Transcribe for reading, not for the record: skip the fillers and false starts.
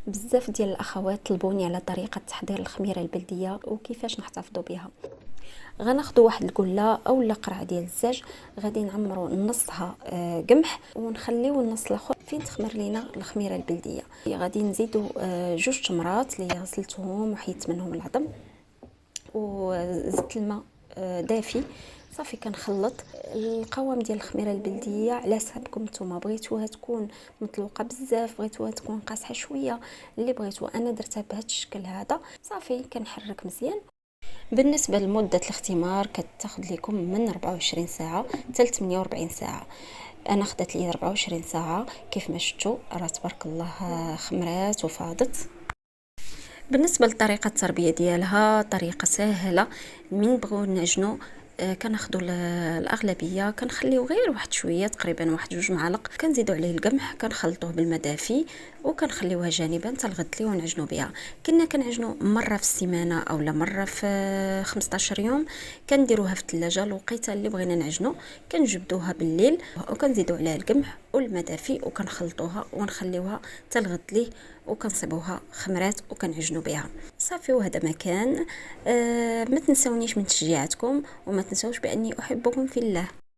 بزاف ديال الاخوات طلبوني على طريقه تحضير الخميره البلديه وكيفاش نحتفظوا بها. غناخذوا واحد القله اولا قرع ديال الزاج، غادي نعمروا نصها قمح ونخليو النص الاخر فين تخمر لينا الخميره البلديه. غادي نزيدوا جوج تمرات اللي غسلتهم وحيدت منهم العظم، وزدت الماء دافي. صافي كنخلط القوام ديال الخميره البلديه على حسابكم نتوما، بغيتوها تكون مطلوقه بزاف، بغيتوها تكون قاصحه شويه، اللي بغيتو. انا درتها بهذا الشكل هذا. صافي كنحرك مزيان. بالنسبه لمده الاختمار كتاخذ لكم من 24 ساعه حتى 48 ساعه. انا خدت لي 24 ساعه. كيف ما شفتوا راه تبارك الله خمرات وفاضت. بالنسبه لطريقه التربيه ديالها طريقه سهله. من بغيو نعجنوا كناخذوا الاغلبيه كنخليو غير واحد شويه، تقريبا واحد جوج معالق، كنزيدوا عليه القمح، كنخلطوه بالماء دافي وكنخليوها جانبا حتى الغد اللي ونعجنوا بها. كنا كنعجنوا مره في السيمانه اولا مره في 15 يوم. كنديروها في الثلاجه الوقيته اللي بغينا نعجنوا، كنجبدوها بالليل وكنزيدوا عليها القمح والماء دافي وكنخلطوها ونخليوها حتى الغد ليه، وكنصيبوها خمرات وكنعجنوا بها. صافي وهذا مكان. ما تنسونيش من تشجيعاتكم، وما تنسوش باني احبكم في الله.